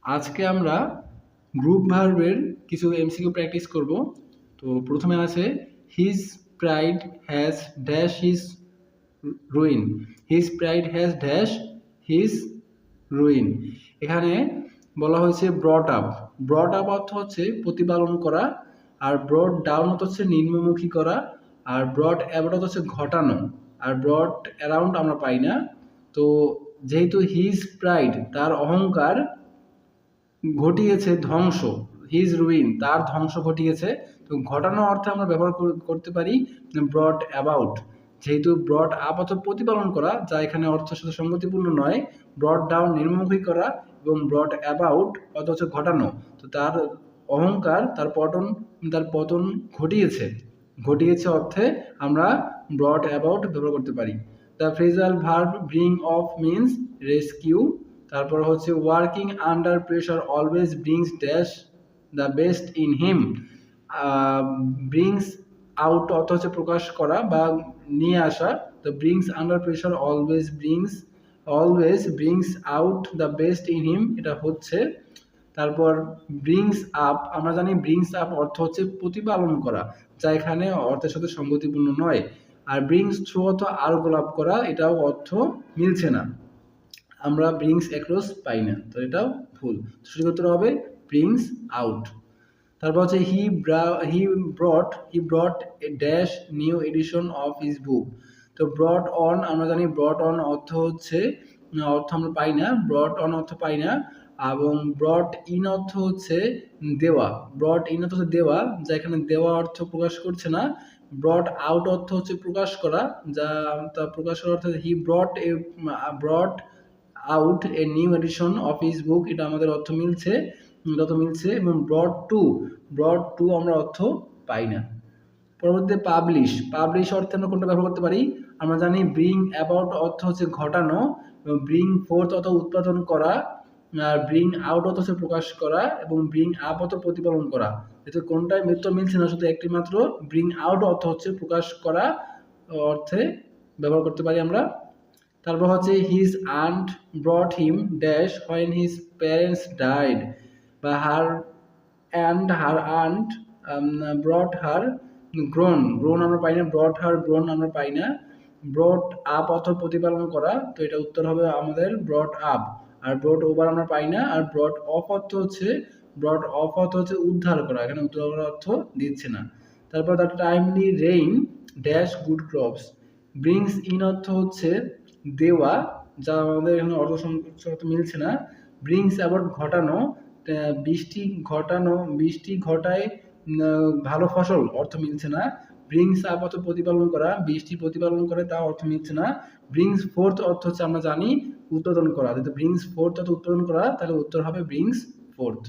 আজকে আমরা গ্রুপ ভার্বের কিছু এমসিকিউ প্র্যাকটিস করব। তো প্রথমে আছে his pride has dash his ruin. His pride has dash his ruin. এখানে বলা হয়েছে ব্রট আপ। ব্রট আপ অর্থ হচ্ছে প্রতিপালন করা, আর ব্রড ডাউন অর্থ হচ্ছে নিম্নমুখী করা, আর ব্রড অ্যাবাউট অর্থ হচ্ছে ঘটানো, আর ব্রড অ্যারাউন্ড আমরা পাই না। তো যেহেতু হিজ প্রাইড তার অহংকার ঘটিয়েছে ধ্বংস, হিজ রুইন তার ধ্বংস ঘটিয়েছে, তো ঘটানো অর্থে আমরা ব্যবহার করতে পারি ব্রট অ্যাবাউট। যেহেতু ব্রট আপ অর্থ প্রতিপালন করা, যা এখানে অর্থের সাথে সঙ্গতিপূর্ণ নয়, ব্রট ডাউন নিম্নমুখী করা এবং ব্রট অ্যাবাউট অর্থ হচ্ছে ঘটানো, তো তার অহংকার তার পতন ঘটিয়েছে। ঘটিয়েছে অর্থে আমরা ব্রট অ্যাবাউট ব্যবহার করতে পারি। The phrasal verb bring of means rescue. তারপর হচ্ছে working under pressure always brings dash the best in him. Brings out অর্থ হচ্ছে প্রকাশ করা বা নিয়ে আসা, তো brings under pressure always brings out the best in him, এটা হচ্ছে। তারপর ব্রিংস আপ, আমরা জানি ব্রিংস আপ অর্থ হচ্ছে প্রতিপালন করা, যা এখানে অর্থের সাথে সঙ্গতিপূর্ণ নয়। আর ব্রিংস থ্রু অর্থ আরোগ্য লাভ করা, এটাও অর্থ মিলছে না, আমরা ব্রিংস অ্যাক্রস পাই না, তো এটাও ভুল। সঠিক উত্তর হবে ব্রিংস আউট। তারপর হচ্ছে he brought a dash new edition of his book. তো ব্রট অন, আমরা জানি ব্রট অন অর্থ হচ্ছে অর্থ আমরা পাই না, ব্রট অন অর্থ পাই না। এবং ব্রট ইন অর্থ হচ্ছে দেওয়া, ব্রট ইন অর্থ হচ্ছে দেওয়া, যা এখানে দেওয়া অর্থ প্রকাশ করছে না। ব্রট আউট অর্থ হচ্ছে প্রকাশ করা, যা তা প্রকাশ করার অর্থ he brought out a new edition of his book, এটা আমাদের অর্থ মিলছে, এবং ব্রড টু আমরা অর্থ পাই না। পরবর্তীতে পাবলিশ অর্থে আমরা কোনটা ব্যবহার করতে পারি? আমরা জানি ব্রিং অ্যাবাউট অর্থ হচ্ছে ঘটানো, এবং ব্রিং ফোর্থ অর্থ উৎপাদন করা, আর ব্রিং আউট অর্থ হচ্ছে প্রকাশ করা, এবং ব্রিং আপ অর্থ প্রতিপালন করা। এতে কোনটাই মিলছে না, শুধু একটি মাত্র ব্রিং আউট অর্থ হচ্ছে প্রকাশ করা অর্থে ব্যবহার করতে পারি আমরা। তারপর হচ্ছে his aunt brought him dash when his parents died, বা হার আন্ট ব্রট হার গ্রোন আমরা পাই না, ব্রট হার গ্রোন আমরা পাই না। ব্রট আপ অর্থ প্রতিপালন করা, তো এটা উত্তর হবে আমাদের ব্রট আপ। আর ব্রট ওভার আমরা পাই না। আর ব্রট অফ অর্থ হচ্ছে উদ্ধার করা, এখানে উদ্ধার করার অর্থ দিচ্ছে না। তারপর the timely rain dash good crops. Brings in অর্থ হচ্ছে দেওয়া, যা আমাদের এখানে অর্থ মিলছে না। ব্রিংস অ্যাবাউট ঘটানো, বৃষ্টি ঘটায় ভালো ফসল, অর্থ মিলছে না। ব্রিংস আপ অর্থ প্রতিপালন করা, বৃষ্টি প্রতিপালন করে, তা অর্থ মিলছে না। ব্রিংস ফোর্থ অর্থ হচ্ছে আমরা জানি উৎপাদন করা, যদি ব্রিংস ফোর্থ অর্থ উৎপাদন করা, তাহলে উত্তর হবে ব্রিংস ফোর্থ।